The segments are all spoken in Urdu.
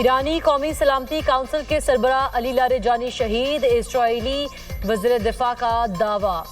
ایرانی قومی سلامتی کونسل کے سربراہ علی لاریجانی شہید، اسرائیلی وزیر دفاع کا دعویٰ۔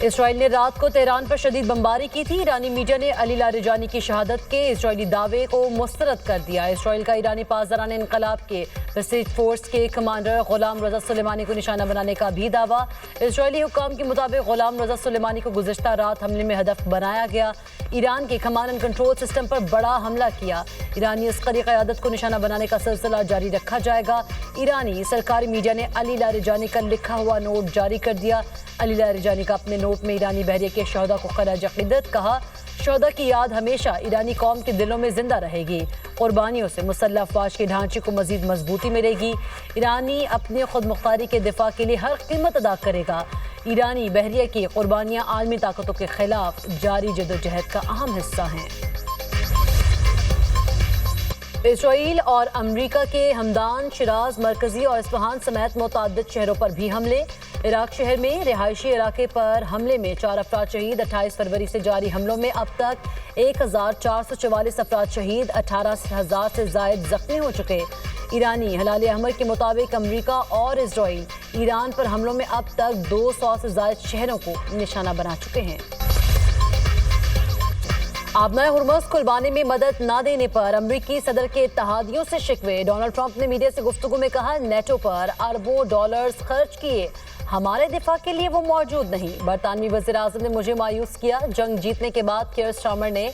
اسرائیل نے رات کو تہران پر شدید بمباری کی تھی۔ ایرانی میڈیا نے علی لاریجانی کی شہادت کے اسرائیلی دعوے کو مسترد کر دیا۔ اسرائیل کا ایرانی پاسداران انقلاب کے بسیج فورس کے کمانڈر غلام رضا سلیمانی کو نشانہ بنانے کا بھی دعویٰ۔ اسرائیلی حکام کے مطابق غلام رضا سلیمانی کو گزشتہ رات حملے میں ہدف بنایا گیا۔ ایران کے کمانڈ اینڈ کنٹرول سسٹم پر بڑا حملہ کیا۔ ایرانی عسکری قیادت کو نشانہ بنانے کا سلسلہ جاری رکھا جائے گا۔ ایرانی سرکاری میڈیا نے علی لاریجانی کا لکھا ہوا نوٹ جاری کر دیا۔ علی لاریجانی کا اپنے نوٹ میں ایرانی بحریہ کے شہداء کو خراج عقیدت کہا۔ شہداء کی یاد ہمیشہ ایرانی قوم کے دلوں میں زندہ رہے گی۔ قربانیوں سے مسلح افواج کے ڈھانچے کو مزید مضبوطی ملے گی۔ ایرانی اپنی خود مختاری کے دفاع کے لیے ہر قیمت ادا کرے گا۔ ایرانی بحریہ کی قربانیاں عالمی طاقتوں کے خلاف جاری جدوجہد کا اہم حصہ ہیں۔ اسرائیل اور امریکہ کے ہمدان، شیراز، مرکزی اور اصفہان سمیت متعدد شہروں پر بھی حملے۔ عراق شہر میں رہائشی علاقے پر حملے میں 4 افراد شہید۔ 28 فروری سے جاری حملوں میں اب تک 1444 افراد شہید، 18,000 سے زائد زخمی ہو چکے۔ ایرانی ہلال احمر کے مطابق امریکہ اور اسرائیل ایران پر حملوں میں اب تک 200 سے زائد شہروں کو نشانہ بنا چکے ہیں۔ آبنائے ہرمز کھلوانے میں مدد نہ دینے پر امریکی صدر کے اتحادیوں سے شکوے۔ ڈونلڈ ٹرمپ نے میڈیا سے گفتگو میں کہا، نیٹو پر اربوں ڈالرز خرچ کیے، ہمارے دفاع کے لیے وہ موجود نہیں۔ برطانوی وزیر اعظم نے مجھے مایوس کیا۔ جنگ جیتنے کے بعد کیئر سٹارمر نے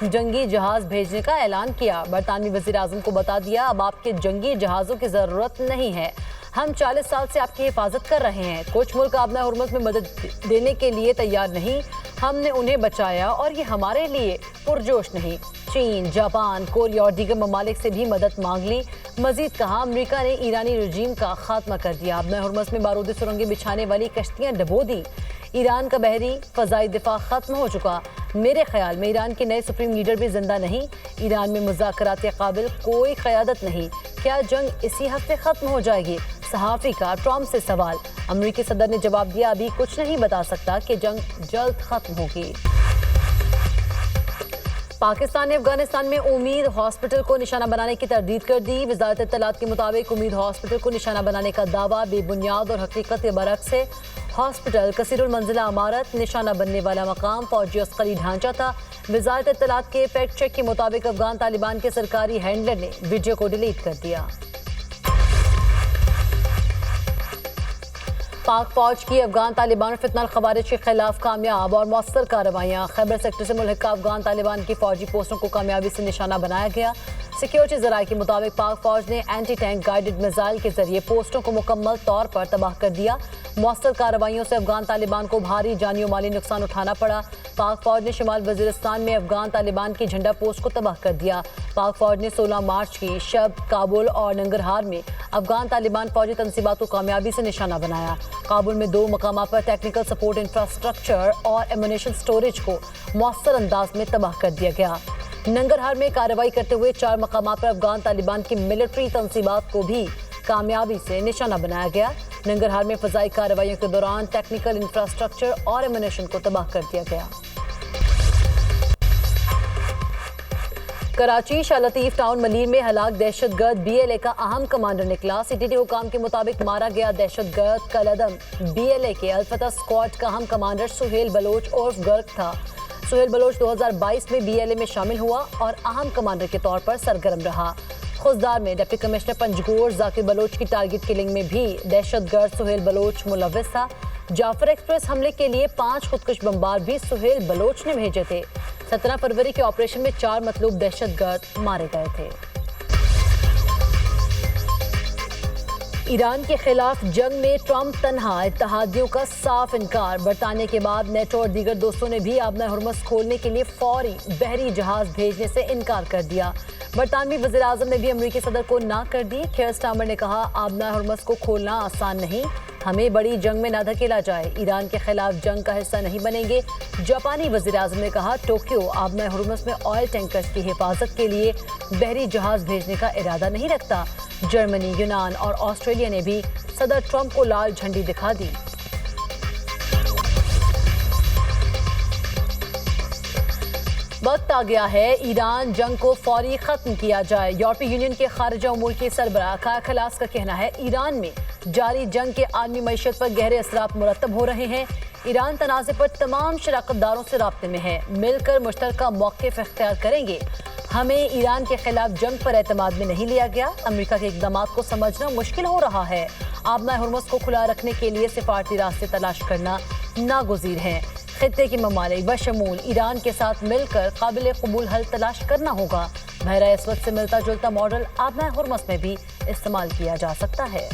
جنگی جہاز بھیجنے کا اعلان کیا۔ برطانوی وزیر اعظم کو بتا دیا، اب آپ کے جنگی جہازوں کی ضرورت نہیں ہے، ہم 40 سال سے آپ کی حفاظت کر رہے ہیں۔ کچھ ملک آبنائے ہرمز میں مدد دینے کے لیے تیار نہیں، ہم نے انہیں بچایا اور یہ ہمارے لیے پرجوش نہیں۔ چین، جاپان، کوریا اور دیگر ممالک سے بھی مدد مانگ لی۔ مزید کہا، امریکہ نے ایرانی رجیم کا خاتمہ کر دیا۔ آبنائے ہرمز میں بارودی سرنگیں بچھانے والی کشتیاں ڈبو دیں۔ ایران کا بحری فضائی دفاع ختم ہو چکا۔ میرے خیال میں ایران کے نئے سپریم لیڈر بھی زندہ نہیں۔ ایران میں مذاکرات کے قابل کوئی قیادت نہیں۔ کیا جنگ اسی ہفتے ختم ہو جائے گی؟ صحافی کا ٹرمپ سے سوال۔ امریکی صدر نے جواب دیا، ابھی کچھ نہیں بتا سکتا کہ جنگ جلد ختم ہوگی۔ پاکستان نے افغانستان میں امید ہاسپٹل کو نشانہ بنانے کی تردید کر دی۔ وزارت اطلاعات کے مطابق امید ہاسپٹل کو نشانہ بنانے کا دعویٰ بے بنیاد اور حقیقت کے برعکس ہے۔ ہاسپٹل کثیر المنزلہ عمارت، نشانہ بننے والا مقام فوجی عسکری ڈھانچہ تھا۔ وزارت اطلاعات کے فیکٹ چیک کے مطابق افغان طالبان کے سرکاری ہینڈلر نے ویڈیو کو ڈیلیٹ کر دیا۔ پاک فوج کی افغان طالبان اور فتنہ الخوارج کے خلاف کامیاب اور مؤثر کارروائیاں۔ خیبر سیکٹر سے ملحقہ افغان طالبان کی فوجی پوسٹوں کو کامیابی سے نشانہ بنایا گیا۔ سیکیورٹی ذرائع کے مطابق پاک فوج نے اینٹی ٹینک گائیڈڈ میزائل کے ذریعے پوسٹوں کو مکمل طور پر تباہ کر دیا۔ مؤثر کارروائیوں سے افغان طالبان کو بھاری جانی و مالی نقصان اٹھانا پڑا۔ پاک فوج نے شمال وزیرستان میں افغان طالبان کی جھنڈا پوسٹ کو تباہ کر دیا۔ پاک فوج نے 16 مارچ کی شب کابل اور ننگرہار میں افغان طالبان فوجی تنصیبات کو کامیابی سے نشانہ بنایا۔ کابل میں 2 مقامات پر ٹیکنیکل سپورٹ انفراسٹرکچر اور ایمونیشن سٹوریج کو مؤثر انداز میں تباہ کر دیا گیا۔ ننگرہار میں کارروائی کرتے ہوئے 4 مقامات پر افغان طالبان کی ملٹری تنصیبات کو بھی کامیابی سے نشانہ بنایا گیا۔ ننگرہار میں فضائی کارروائیوں کے دوران ٹیکنیکل انفراسٹرکچر اور ایمونیشن کو تباہ کر دیا گیا۔ کراچی شاہ لطیف ٹاؤن ملیر میں ہلاک دہشت گرد بی ایل اے کا اہم کمانڈر نکلا۔ سی ٹی ٹی حکام کے مطابق مارا گیا دہشت گرد کالعدم بی ایل اے کے الفتح اسکواڈ کا اہم کمانڈر سہیل بلوچ عرف گرگ تھا۔ سہیل بلوچ 2022 میں بی ایل اے میں شامل ہوا اور اہم کمانڈر کے طور پر سرگرم رہا۔ خوزدار میں ڈپٹی کمشنر پنجگور ذاکر بلوچ کی ٹارگٹ کلنگ میں بھی دہشت گرد سہیل بلوچ ملوث تھا۔ جعفر ایکسپریس حملے کے لیے 5 خودکش بمبار بھی سہیل بلوچ نے بھیجے تھے۔ 17 فروری کے آپریشن میں 4 مطلوب دہشت گرد مارے گئے تھے۔ ایران کے خلاف جنگ میں ٹرمپ تنہا، اتحادیوں کا صاف انکار۔ برطانیہ کے بعد نیٹو اور دیگر دوستوں نے بھی آبنائے ہرمز کھولنے کے لیے فوری بحری جہاز بھیجنے سے انکار کر دیا۔ برطانوی وزیر اعظم نے بھی امریکی صدر کو نہ کر دی۔ کیئر سٹارمر نے کہا، آبنائے ہرمز کو کھولنا آسان نہیں، ہمیں بڑی جنگ میں نہ دھکیلا جائے، ایران کے خلاف جنگ کا حصہ نہیں بنیں گے۔ جاپانی وزیر اعظم نے کہا، ٹوکیو آبنائے ہرمز میں آئل ٹینکرز کی حفاظت کے لیے بحری جہاز بھیجنے کا ارادہ نہیں رکھتا۔ جرمنی، یونان اور آسٹریلیا نے بھی صدر ٹرمپ کو لال جھنڈی دکھا دی۔ وقت آ گیا ہے ایران جنگ کو فوری ختم کیا جائے۔ یورپی یونین کے خارجہ امور کے سربراہ کایا کلاس کا کہنا ہے ایران میں جاری جنگ کے عالمی معیشت پر گہرے اثرات مرتب ہو رہے ہیں۔ ایران تنازع پر تمام شراکت داروں سے رابطے میں ہے، مل کر مشترکہ موقف اختیار کریں گے۔ ہمیں ایران کے خلاف جنگ پر اعتماد میں نہیں لیا گیا۔ امریکہ کے اقدامات کو سمجھنا مشکل ہو رہا ہے۔ آبنائے ہرمز کو کھلا رکھنے کے لیے سفارتی راستے تلاش کرنا ناگزیر ہے۔ خطے کے ممالک بشمول ایران کے ساتھ مل کر قابل قبول حل تلاش کرنا ہوگا۔ بحیرہ اسود سے ملتا جلتا ماڈل آبنائے ہرمز میں بھی استعمال کیا جا سکتا ہے۔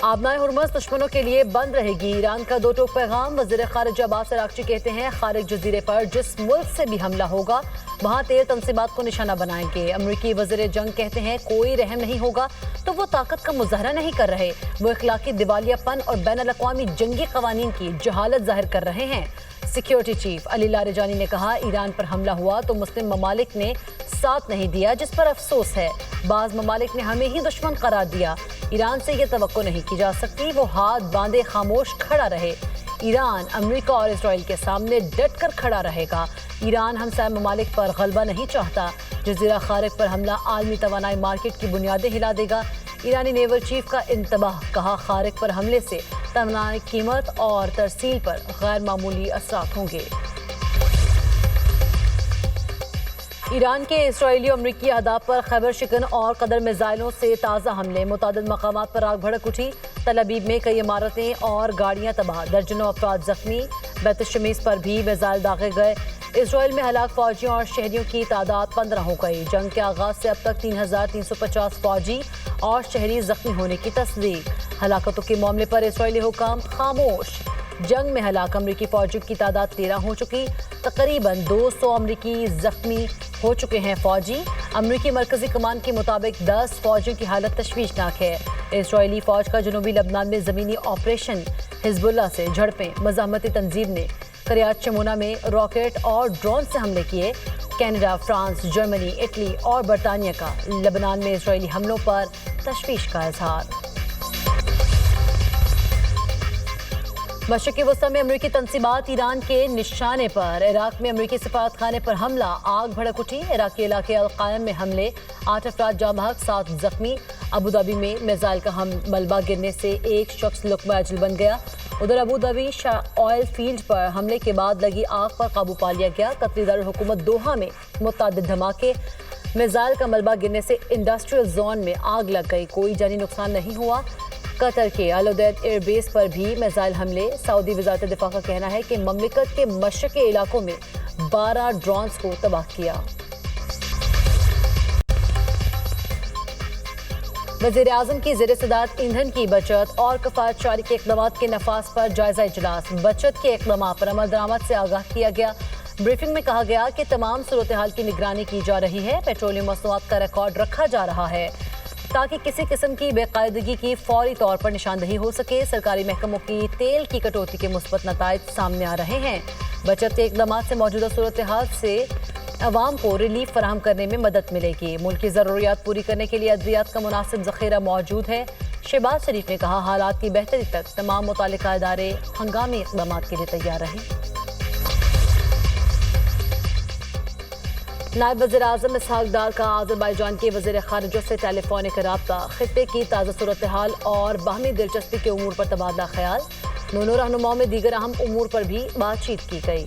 آبنائے ہرمز دشمنوں کے لیے بند رہے گی، ایران کا دو ٹوک پیغام۔ وزیر خارجہ عباس عراقچی کہتے ہیں خارج جزیرے پر جس ملک سے بھی حملہ ہوگا وہاں تیل تنصیبات کو نشانہ بنائیں گے۔ امریکی وزیر جنگ کہتے ہیں کوئی رحم نہیں ہوگا تو وہ طاقت کا مظاہرہ نہیں کر رہے، وہ اخلاقی دیوالیہ پن اور بین الاقوامی جنگی قوانین کی جہالت ظاہر کر رہے ہیں۔ سیکیورٹی چیف علی لاریجانی نے کہا ایران پر حملہ ہوا تو مسلم ممالک نے ساتھ نہیں دیا، جس پر افسوس ہے۔ بعض ممالک نے ہمیں ہی دشمن قرار دیا۔ ایران سے یہ توقع نہیں کی جا سکتی وہ ہاتھ باندھے خاموش کھڑا رہے۔ ایران امریکہ اور اسرائیل کے سامنے ڈٹ کر کھڑا رہے گا۔ ایران ہمسائے ممالک پر غلبہ نہیں چاہتا۔ جزیرہ خارق پر حملہ عالمی توانائی مارکیٹ کی بنیادیں ہلا دے گا۔ ایرانی نیول چیف کا انتباہ، کہا خارق پر حملے سے توانائی قیمت اور ترسیل پر غیر معمولی اثرات ہوں گے۔ ایران کے اسرائیلی اور امریکی اہداف پر خیبر شکن اور قدر میزائلوں سے تازہ حملے، متعدد مقامات پر آگ بھڑک اٹھی۔ تل ابیب میں کئی عمارتیں اور گاڑیاں تباہ، درجنوں افراد زخمی۔ بیت الشمیس پر بھی میزائل داغے گئے۔ اسرائیل میں ہلاک فوجیوں اور شہریوں کی تعداد 15 ہو گئی۔ جنگ کے آغاز سے اب تک 3350 فوجی اور شہری زخمی ہونے کی تصدیق۔ ہلاکتوں کے معاملے پر اسرائیلی حکام خاموش۔ جنگ میں ہلاک امریکی فوجیوں کی تعداد 13 ہو چکی، تقریباً 200 امریکی زخمی ہو چکے ہیں فوجی۔ امریکی مرکزی کمان کے مطابق 10 فوجیوں کی حالت تشویشناک ہے۔ اسرائیلی فوج کا جنوبی لبنان میں زمینی آپریشن، حزب اللہ سے جھڑپیں، مزاحمتی تنظیم نے قریات شمونہ میں راکٹ اور ڈرون سے حملے کیے۔ کینیڈا، فرانس، جرمنی، اٹلی اور برطانیہ کا لبنان میں اسرائیلی حملوں پر تشویش کا اظہار۔ مشرقی وسطی میں امریکی تنصیبات ایران کے نشانے پر، عراق میں امریکی سفارت خانے پر حملہ، آگ بھڑک اٹھی۔ عراقی علاقے القائم میں حملے، 8 افراد جاں بحق، 7 زخمی۔ ابوظہبی میں میزائل کا ملبہ گرنے سے ایک شخص لقمہ اجل بن گیا۔ ادھر ابوظہبی آئل فیلڈ پر حملے کے بعد لگی آگ پر قابو پا لیا گیا۔ قطری دارالحکومت دوحہ میں متعدد دھماکے، میزائل کا ملبہ گرنے سے انڈسٹریل زون میں آگ لگ گئی، کوئی جانی نقصان نہیں ہوا۔ قطر کے العدید ایئر بیس پر بھی میزائل حملے، سعودی وزارت دفاع کا کہنا ہے کہ مملکت کے مشرقی علاقوں میں 12 ڈرونز کو تباہ کیا۔ وزیر اعظم کی زیر صدارت ایندھن کی بچت اور کفایت شعاری کے اقدامات کے نفاذ پر جائزہ اجلاس، بچت کے اقدامات پر عمل درآمد سے آگاہ کیا گیا۔ بریفنگ میں کہا گیا کہ تمام صورتحال کی نگرانی کی جا رہی ہے، پیٹرولیم مصنوعات کا ریکارڈ رکھا جا رہا ہے تاکہ کسی قسم کی بے قاعدگی کی فوری طور پر نشاندہی ہو سکے۔ سرکاری محکموں کی تیل کی کٹوتی کے مثبت نتائج سامنے آ رہے ہیں۔ بچت کے اقدامات سے موجودہ صورتحال سے عوام کو ریلیف فراہم کرنے میں مدد ملے گی۔ ملکی ضروریات پوری کرنے کے لیے ادویات کا مناسب ذخیرہ موجود ہے۔ شہباز شریف نے کہا حالات کی بہتری تک تمام متعلقہ ادارے ہنگامی اقدامات کے لیے تیار رہیں۔ نائب وزیر اعظم اسحاق ڈار کا آذربائیجان کے وزیر خارجہ سے ٹیلی فونک رابطہ، خطے کی تازہ صورتحال اور باہمی دلچسپی کے امور پر تبادلہ خیال۔ دونوں رہنماؤں میں دیگر اہم امور پر بھی بات چیت کی گئی۔